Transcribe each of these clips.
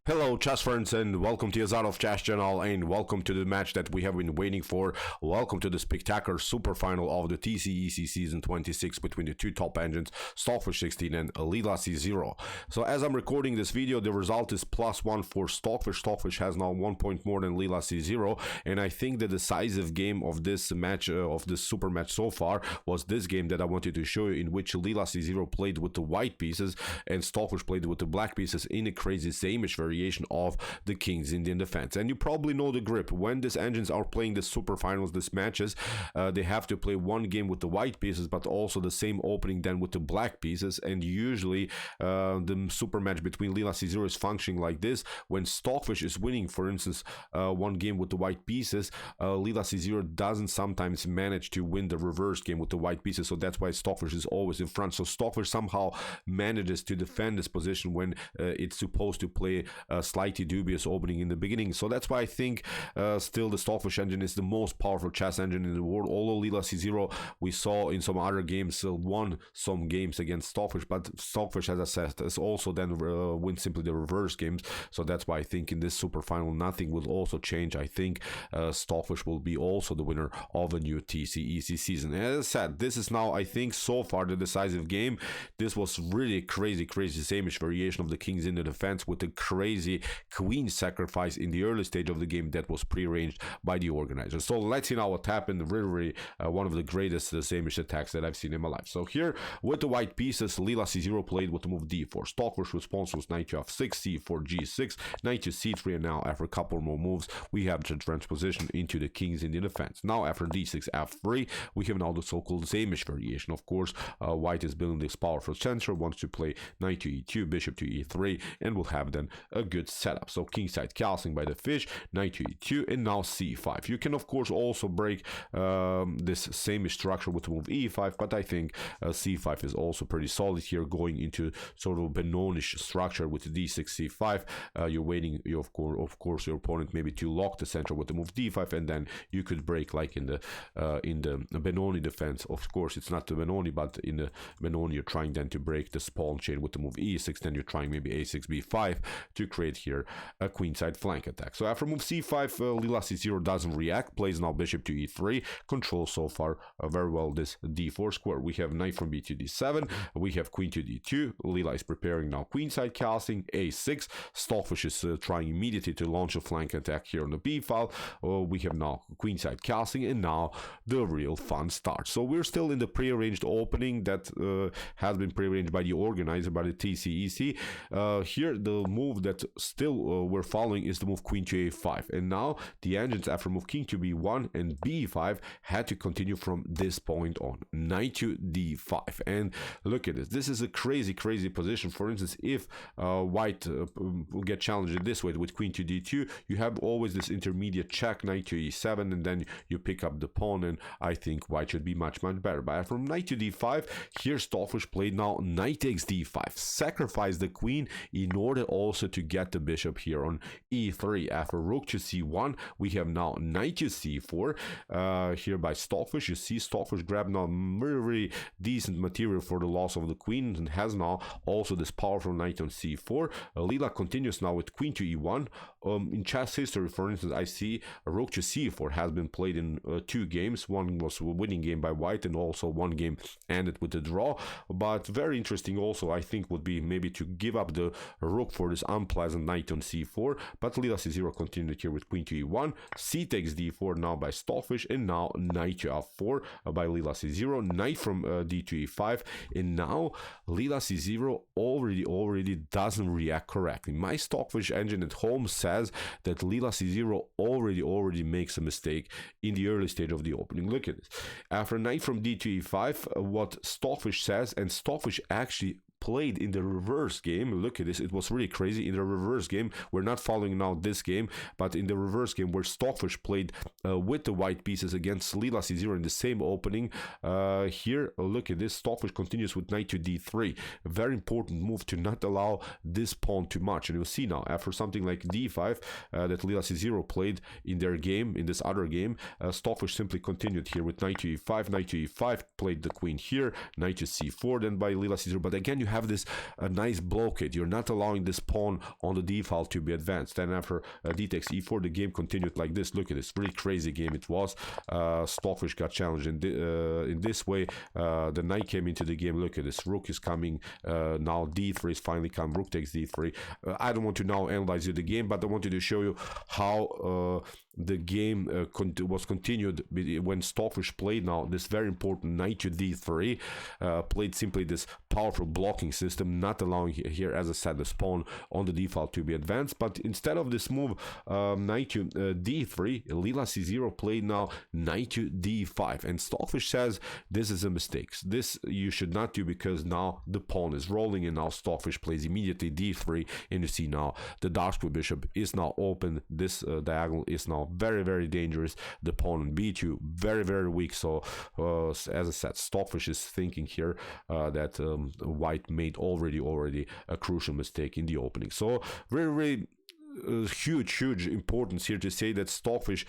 Hello chess friends and welcome to Azarov Chess channel and welcome to the match that we have been waiting for. Welcome to the spectacular Superfinal of the TCEC season 26 between the two top engines, Stockfish 16 and Leela LCZero. So as I'm recording this video, the result is +1 for Stockfish. Stockfish has now 1 point more than Leela LCZero, and I think the decisive game of this match, of this super match so far, was this game that I wanted to show you, in which Leela LCZero played with the white pieces and Stockfish played with the black pieces in a crazy Sämisch variation of the King's Indian defense. And you probably know the grip. When these engines are playing the super finals, these matches, they have to play one game with the white pieces, but also the same opening then with the black pieces. And usually the super match between Leela LCZero is functioning like this. When Stockfish is winning, for instance, one game with the white pieces, Leela LCZero doesn't sometimes manage to win the reverse game with the white pieces. So that's why Stockfish is always in front. So Stockfish somehow manages to defend this position when it's supposed to play a slightly dubious opening in the beginning. So that's why I think still the Stockfish engine is the most powerful chess engine in the world. Although Leela LCZero, we saw in some other games, won some games against Stockfish, but Stockfish, as I said, has also then win simply the reverse games. So that's why I think in this super final nothing will also change. I think Stockfish will be also the winner of a new TCEC season. And as I said, this is now, I think, so far the decisive game. This was really crazy Sämisch variation of the King's Indian defense with a crazy queen sacrifice in the early stage of the game that was prearranged by the organizers. So let's see now what happened. Really one of the greatest Sämisch attacks that I've seen in my life. So here with the white pieces, Leela LCZero played with the move d4. Stockfish response was knight to f6, c4, g6, knight to c3, and now after a couple more moves we have the transposition into the King's Indian defense. Now after d6, f3, we have now the so-called Sämisch variation. Of course, white is building this powerful center, wants to play knight to e2, bishop to e3, and will have then a good setup. So kingside castling by the fish, knight to e2, and now c5. You can of course also break this Sämisch structure with the move e5, but I think c5 is also pretty solid here, going into sort of Benonish structure with d6, c5. You're waiting, of course, your opponent maybe to lock the center with the move d5, and then you could break like in the Benoni defense. Of course, it's not the Benoni, but in the Benoni you're trying then to break the spawn chain with the move e6. Then you're trying maybe a6, b5 to create here a queenside flank attack. So after move c5, Leela LCZero doesn't react, plays now bishop to e3, controls so far very well this d4 square. We have knight from b to d7, we have queen to d2, Leela is preparing now queenside casting, a6, Stockfish is trying immediately to launch a flank attack here on the b file. We have now queenside casting, and now the real fun starts. So we're still in the prearranged opening that has been prearranged by the organizer, by the TCEC. Here the move that still we're following is the move queen to a5, and now the engines after move king to b1 and b5 had to continue from this point on, knight to d5. And look at this, this is a crazy position. For instance, if white will get challenged this way with queen to d2, you have always this intermediate check, knight to e7, and then you pick up the pawn, and I think white should be much better. But from knight to d5, here Stockfish played now knight takes d5, sacrifice the queen in order also to get the bishop here on e3. After rook to c1, we have now knight to c4 here by Stockfish. You see Stockfish grabbed now very decent material for the loss of the queen, and has now also this powerful knight on c4. Leela continues now with queen to e1. In chess history, for instance, I see a rook to c4 has been played in 2 games. One was a winning game by white, and also one game ended with a draw. But very interesting also, I think, would be maybe to give up the rook for this unpleasant knight on c4, but Leela LCZero continued here with queen to e1, c takes d4 now by Stockfish, and now knight to f4 by Leela LCZero, knight from d to e5, and now Leela LCZero already doesn't react correctly. My Stockfish engine at home says that Leela LCZero already makes a mistake in the early stage of the opening. Look at this. After knight from d to e5, what Stockfish says, and Stockfish actually played in the reverse game. Look at this, it was really crazy. In the reverse game, we're not following now this game, but in the reverse game where Stockfish played with the white pieces against Leela LCZero in the same opening, here look at this, Stockfish continues with knight to d3. A very important move to not allow this pawn too much. And you'll see now after something like d5 that Leela LCZero played in their game, in this other game, Stockfish simply continued here with knight to e5, played the queen here, knight to c4 then by Leela LCZero. But again, you you have this nice blockade. You're not allowing this pawn on the d file to be advanced. Then after d takes e4, the game continued like this. Look at this, really crazy game it was. Stockfish got challenged in this way. The knight came into the game. Look at this, rook is coming. Now d3 is finally come. Rook takes d3. I don't want to now analyze the game, but I wanted to show you how the game was continued when Stockfish played now this very important knight to d3, played simply this powerful blocking system, not allowing here, as I said, the pawn on the d file to be advanced. But instead of this move, knight to d3, Leela LCZero played now knight to d5, and Stockfish says this is a mistake. This you should not do, because now the pawn is rolling, and now Stockfish plays immediately d3, and you see now the dark square bishop is now open. This diagonal is now very, very dangerous. The pawn on b2 very, very weak. So as I said, Stockfish is thinking here that white made already a crucial mistake in the opening. So very huge importance here to say that Stockfish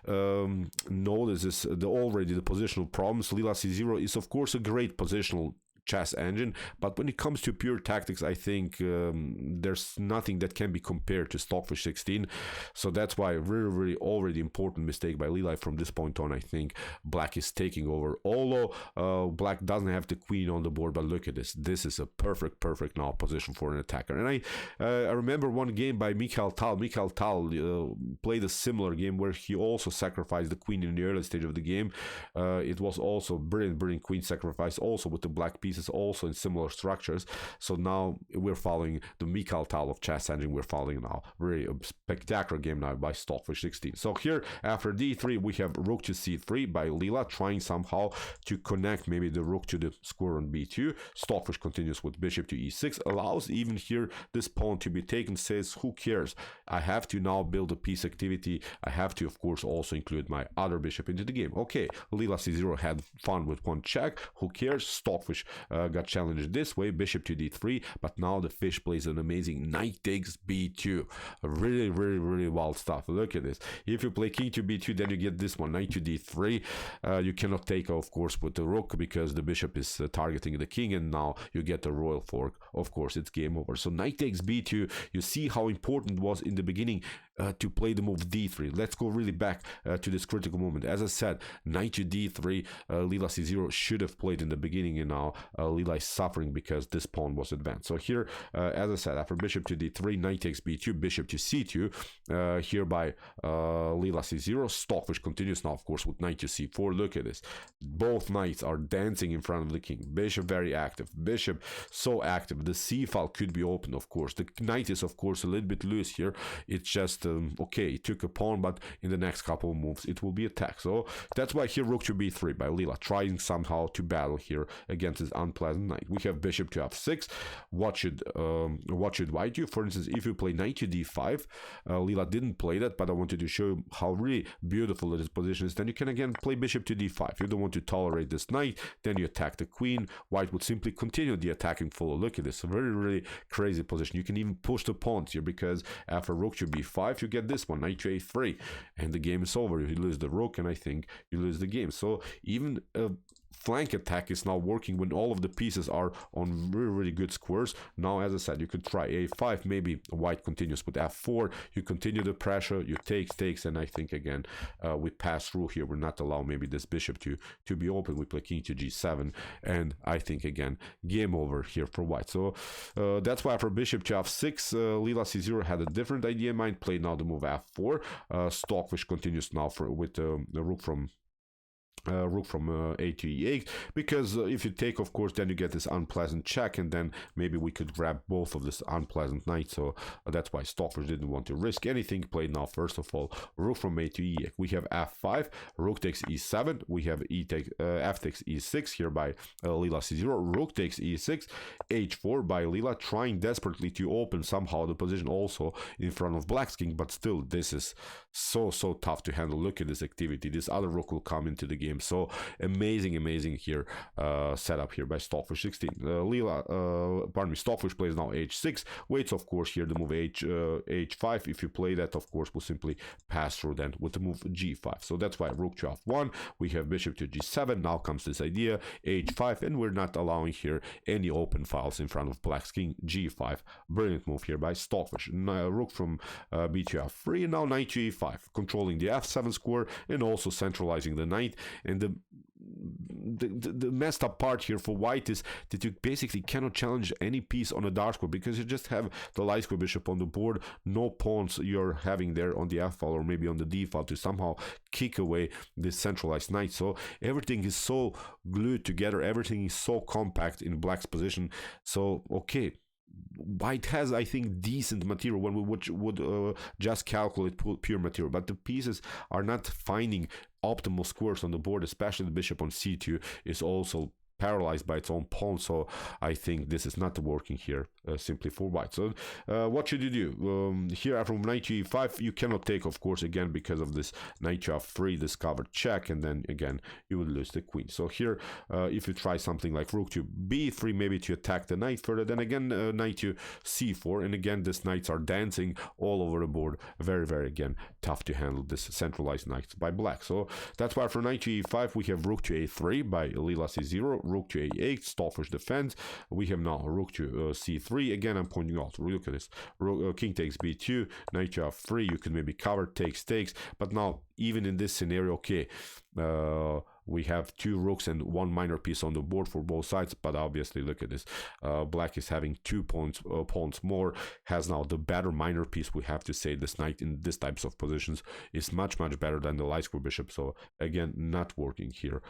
notices already the positional problems. Leela LCZero is of course a great positional chess engine, but when it comes to pure tactics, I think there's nothing that can be compared to Stockfish 16. So that's why really already important mistake by Leela. From this point on, I think black is taking over. Although black doesn't have the queen on the board, but look at this, this is a perfect now position for an attacker. And I remember one game by Mikhail Tal played a similar game where he also sacrificed the queen in the early stage of the game. It was also brilliant queen sacrifice, also with the black pieces, also in similar structures. So now we're following the Mikhail Tal of chess engine. We're following now very spectacular game now by Stockfish 16. So here after d3 we have rook to c3 by Leela, trying somehow to connect maybe the rook to the square on b2. Stockfish continues with bishop to e6, allows even here this pawn to be taken, says who cares, I have to now build a piece activity, I have to of course also include my other bishop into the game. Okay, Leela LCZero had fun with one check, who cares. Stockfish got challenged this way, bishop to d3, but now the fish plays an amazing knight takes b2. Really wild stuff. Look at this. If you play king to b2, then you get this one, knight to d3. You cannot take, of course, with the rook because the bishop is targeting the king, and now you get the royal fork. Of course, it's game over. So knight takes b2. You see how important it was in the beginning to play the move d3. Let's go really back to this critical moment. As I said, knight to d3, Leela LCZero should have played in the beginning, and now Leela is suffering because this pawn was advanced. So here, as I said, after bishop to d3, knight takes b2, bishop to c2, here by Leela LCZero. Stockfish continues now, of course, with knight to c4. Look at this. Both knights are dancing in front of the king. Bishop very active. Bishop so active. The c file could be open, of course. The knight is, of course, a little bit loose here. It's just okay, it took a pawn, but in the next couple of moves it will be attacked. So that's why here rook to b3 by Leela, trying somehow to battle here against this unpleasant knight. We have bishop to f6. What should white do? For instance, if you play knight to d5, Leela didn't play that, but I wanted to show you how really beautiful this position is. Then you can again play bishop to d5. You don't want to tolerate this knight, then you attack the queen. White would simply continue the attacking flow. Look at this, a really crazy position. You can even push the pawns here, because after rook to b5 you get this one, knight to a3, and the game is over. You lose the rook, and I think you lose the game. So even a flank attack is now working when all of the pieces are on really good squares. Now, as I said, you could try a5, maybe white continues with f4, you continue the pressure, you takes, and I think again we pass through here. We're not allow maybe this bishop to be open. We play king to g7, and I think again game over here for white. So that's why for bishop to f6, Leela LCZero had a different idea in mind, played now the move f4. Stockfish continues now with the rook from a to e8, because if you take, of course, then you get this unpleasant check, and then maybe we could grab both of this unpleasant knight. So that's why Stockfish didn't want to risk anything. Played now first of all rook from a to e8. We have f5, rook takes e7, we have f takes e6 here by Leela LCZero, rook takes e6, h4 by Leela, trying desperately to open somehow the position also in front of black's king, but still this is so tough to handle. Look at this activity. This other rook will come into the game game. So amazing here setup here by Stockfish 16. Leela, pardon me, Stockfish plays now h6, waits of course here the move h5. If you play that, of course, will simply pass through then with the move g5. So that's why rook to f1, we have bishop to g7. Now comes this idea h5, and we're not allowing here any open files in front of black's king g5. Brilliant move here by Stockfish. Rook from b to f3, and now knight to e5, controlling the f7 square and also centralizing the knight. And the messed up part here for white is that you basically cannot challenge any piece on a dark square, because you just have the light square bishop on the board, no pawns you're having there on the f file or maybe on the d file to somehow kick away this centralized knight. So everything is so glued together, everything is so compact in black's position. So okay, white has, I think, decent material when we would just calculate pure material, but the pieces are not finding optimal squares on the board, especially the bishop on c2 is also paralyzed by its own pawn. So I think this is not working here simply for white. So what should you do? Here after knight to e5, you cannot take, of course, again because of this knight to f3 discovered check, and then again you would lose the queen. So here if you try something like rook to b3, maybe to attack the knight further, then again knight to c4, and again these knights are dancing all over the board. Very again tough to handle this centralized knights by black. So that's why for knight to e5 we have rook to a3 by LCZero, rook to a8, Stockfish defends. We have now rook to c3. Again, I'm pointing out, look at this, king takes b2, knight to f3, you can maybe cover, takes, but now even in this scenario, okay, we have two rooks and one minor piece on the board for both sides, but obviously look at this, black is having 2 pawns more, has now the better minor piece. We have to say this knight in these types of positions is much better than the light square bishop. So again, not working here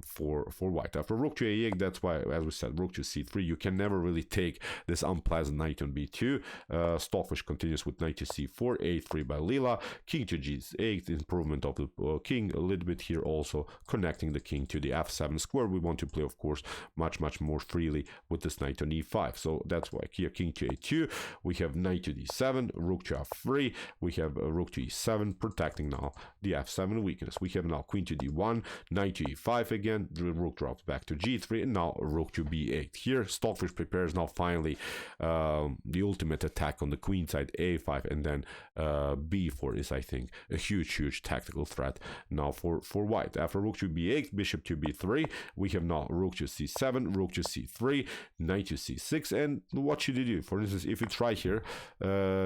for white. After rook to a8, that's why, as we said, rook to c3, you can never really take this unpleasant knight on b2. Stockfish continues with knight to c4, a3 by Leela, king to g8, improvement of the king a little bit here, also connecting the king to the f7 square. We want to play, of course, much more freely with this knight on e5. So that's why here king to a2, we have knight to d7, rook to f3, we have rook to e7, protecting now the f7 weakness. We have now queen to d1, knight to e5 again, the rook drops back to g3, and now rook to b8. Here Stockfish prepares now finally the ultimate attack on the queen side, a5, and then b4 is, I think, a huge tactical threat now for white. After rook to b8, bishop to b3, we have now rook to c7, rook to c3, knight to c6, and what should you do? For instance, if you try here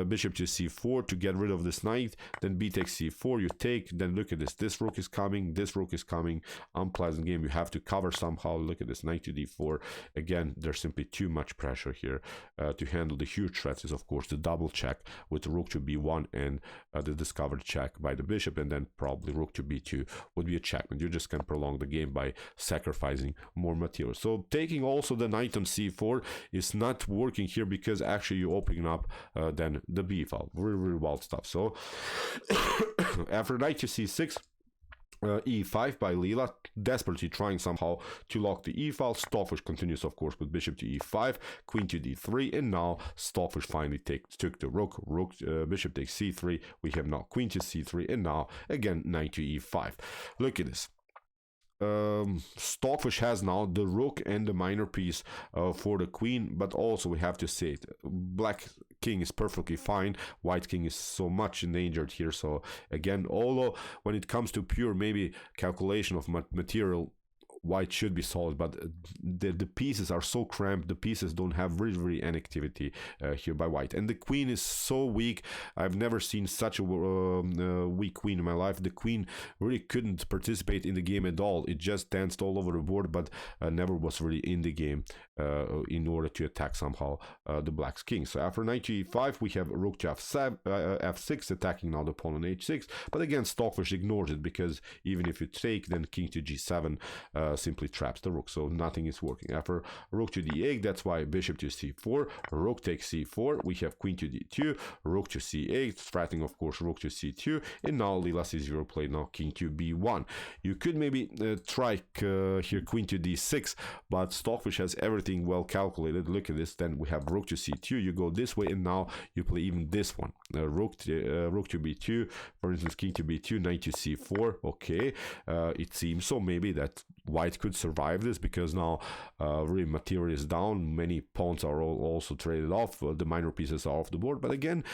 bishop to c4 to get rid of this knight, then b takes c4, you take, then look at this rook is coming, this rook is coming, unpleasant game, you have to cover somehow. Look at this, knight to d4, again there's simply too much pressure here to handle. The huge threats is, of course, the double check with rook to b1 and the discovered check by the bishop, and then probably rook to b2 would be a checkmate. You just can prolong the game by sacrificing more material. So taking also the knight on c4 is not working here, because actually you're opening up then the b file. Really wild stuff. So after knight to c6, e5 by Leela, desperately trying somehow to lock the e file. Stockfish continues, of course, with bishop to e5, queen to d3, and now Stockfish finally took the rook. Bishop takes c3, we have now queen to c3, and now again knight to e5. Look at this. Stockfish has now the rook and the minor piece for the queen, but also we have to say it, black king is perfectly fine, white king is so much endangered here. So again, although when it comes to pure maybe calculation of material, white should be solid, but the pieces are so cramped, the pieces don't have really any activity here by white, and the queen is so weak. I've never seen such a weak queen in my life. The queen really couldn't participate in the game at all. It just danced all over the board, but never was really in the game in order to attack somehow the black's king. So after knight to e5, we have rook to f6, attacking now the pawn on h6, but again Stockfish ignores it, because even if you take, then king to g7, simply traps the rook, so nothing is working. After rook to d8, that's why bishop to c4, rook takes c4, we have queen to d2, rook to c8, threatening of course rook to c2, and now Leela c0 played now king to b1. You could maybe try here queen to d6, but Stockfish has everything well calculated. Look at this, then we have rook to c2, you go this way, and now you play even this one, rook to b2, for instance, king to b2, knight to c4. Okay, it seems so maybe that white could survive this, because now really material is down, many pawns are also traded off, the minor pieces are off the board. But again,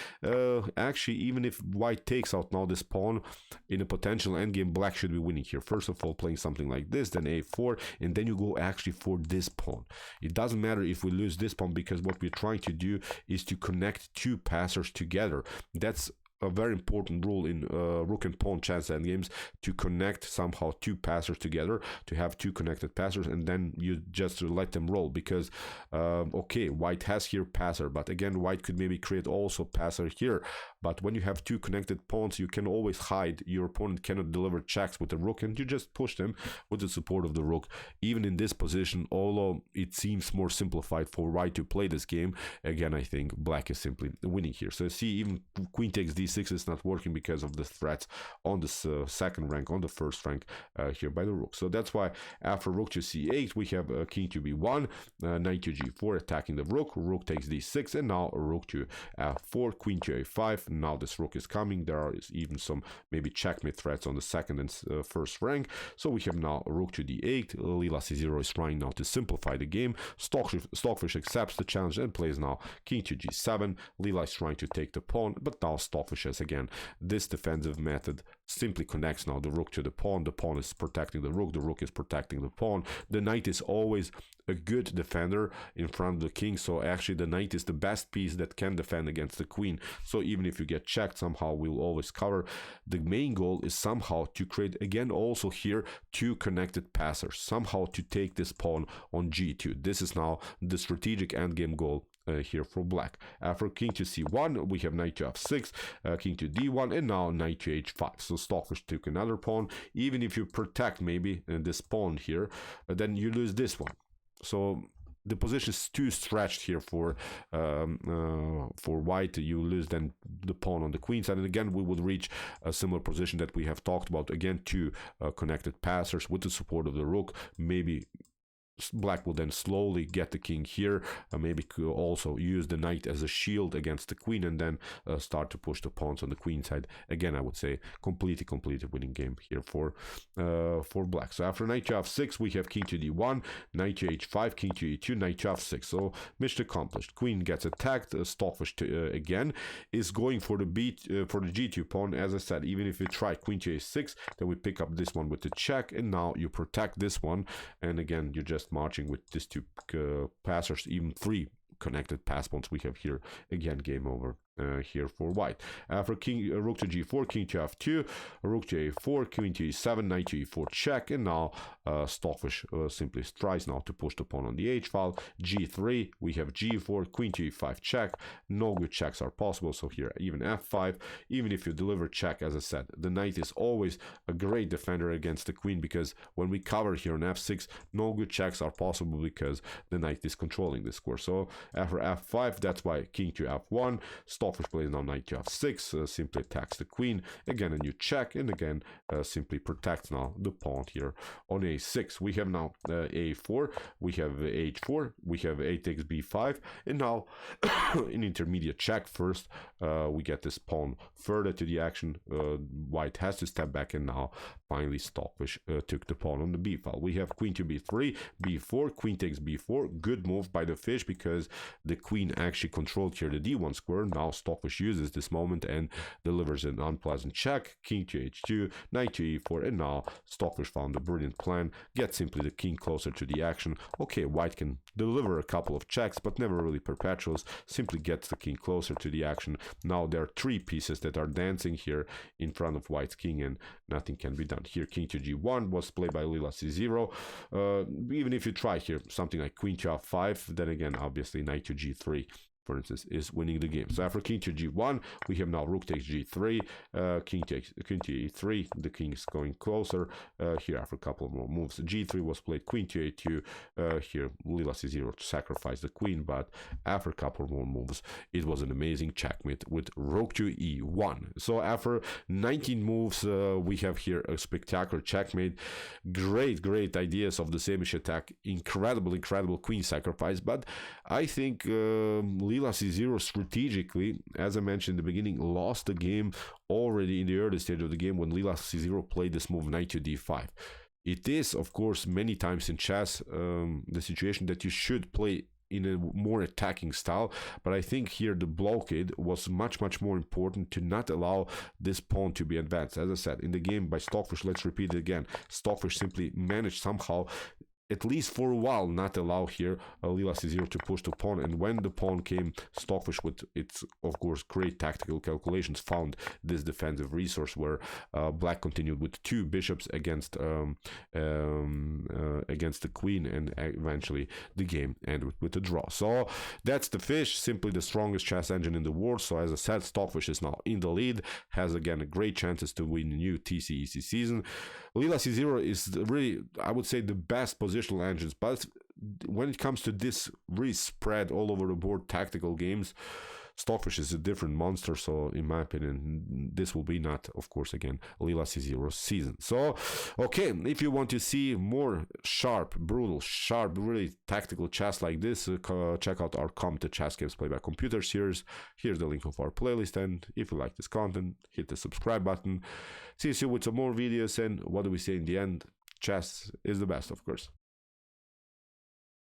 actually, even if white takes out now this pawn in a potential endgame, black should be winning here. First of all, playing something like this, then a4, and then you go actually for this pawn. It doesn't matter if we lose this pawn, because what we're trying to do is to connect two passers together. That's a very important rule in rook and pawn chance endgames, to connect somehow two passers together, to have two connected passers, and then you just let them roll. Because okay, white has here passer, but again, white could maybe create also passer here. But when you have two connected pawns, you can always hide. Your opponent cannot deliver checks with the rook, and you just push them with the support of the rook. Even in this position, although it seems more simplified for white to play this game, again, I think black is simply winning here. So see, even queen takes d6 is not working because of the threats on this second rank, on the first rank here by the rook. So that's why after rook to c8, we have king to b1, knight to g4, attacking the rook, rook takes d6, and now rook to f4, queen to a5. Now this rook is coming. There are even some maybe checkmate threats on the second and first rank. So we have now rook to d8. Leela c0 is trying now to simplify the game. Stockfish accepts the challenge and plays now king to g7. Leela is trying to take the pawn, but now Stockfish has again this defensive method, simply connects now the rook to the pawn. The pawn is protecting the rook is protecting the pawn. The knight is always a good defender in front of the king, so actually the knight is the best piece that can defend against the queen. So even if you get checked, somehow we'll always cover. The main goal is somehow to create again also here two connected passers, somehow to take this pawn on g2. This is now the strategic endgame goal here for black. After king to c1, we have knight to f6, king to d1, and now knight to h5. So Stockfish took another pawn. Even if you protect maybe this pawn here, then you lose this one. So the position is too stretched here for white. You lose then the pawn on the queen side, and again we would reach a similar position that we have talked about. Again, two connected passers with the support of the rook. Maybe black will then slowly get the king here, maybe could also use the knight as a shield against the queen, and then start to push the pawns on the queen side. Again, I would say completely winning game here for black. So after knight to f6, we have king to d1, knight to h5, king to e2, knight to f6. So mission accomplished. Queen gets attacked. Stockfish again is going for the g2 pawn. As I said, even if you try queen to a6, then we pick up this one with the check, and now you protect this one, and again you're just marching with these two passers, even three connected pass pawns we have here. Again, game over here for white. After rook to g4, king to f2, rook to a4, queen to e7, knight to e4 check, and now Stockfish simply tries now to push the pawn on the h file. g3, we have g4, queen to e5 check. No good checks are possible, so here even f5. Even if you deliver check, as I said, the knight is always a great defender against the queen, because when we cover here on f6, no good checks are possible because the knight is controlling the square. So after f5, that's why king to f1, Stockfish plays now knight to f6, simply attacks the queen. Again, a new check, and again simply protects now the pawn here on a6. We have now a4, we have h4, we have a takes b5, and now in intermediate check first, we get this pawn further to the action. White has to step back, and now finally Stockfish took the pawn on the b file. We have queen to b3, b4, queen takes b4. Good move by the fish, because the queen actually controlled here the d1 square. Now Stockfish uses this moment and delivers an unpleasant check. King to h2, knight to e4, and now Stockfish found a brilliant plan. Get simply the king closer to the action. Okay, white can deliver a couple of checks, but never really perpetuals. Simply gets the king closer to the action. Now there are three pieces that are dancing here in front of white's king, and nothing can be done. Here king to g1 was played by Leela c0. Even if you try here something like queen to f5, then again obviously knight to g3 for instance, is winning the game. So after king to g1, we have now rook takes g3, king to e3, the king is going closer. Here after a couple of more moves, g3 was played, queen to a2, here Leela c0 to sacrifice the queen, but after a couple more moves, it was an amazing checkmate with rook to e1. So after 19 moves, we have here a spectacular checkmate. Great ideas of the Sämisch attack, incredible queen sacrifice, but I think Leela c0 strategically, as I mentioned in the beginning, lost the game already in the early stage of the game when Leela c0 played this move knight to d5. It is, of course, many times in chess the situation that you should play in a more attacking style, but I think here the blockade was much more important to not allow this pawn to be advanced. As I said, in the game by Stockfish, let's repeat it again, Stockfish simply managed somehow, at least for a while, not allow here Leela c0 to push the pawn, and when the pawn came, Stockfish with its, of course, great tactical calculations found this defensive resource where black continued with 2 bishops against the queen, and eventually the game ended with a draw. So that's the fish, simply the strongest chess engine in the world. So as I said, Stockfish is now in the lead, has again great chances to win a new TCEC season. Leela c0 is really, I would say, the best positional engines, but when it comes to this really spread all over the board tactical games, Stockfish is a different monster. So in my opinion, this will be not, of course, again, Leela c0 season. So okay, if you want to see more brutal, really tactical chess like this, check out our Come to Chess Games Play by Computer series. Here's the link of our playlist, and if you like this content, hit the subscribe button. See you soon with some more videos, and what do we say in the end? Chess is the best, of course.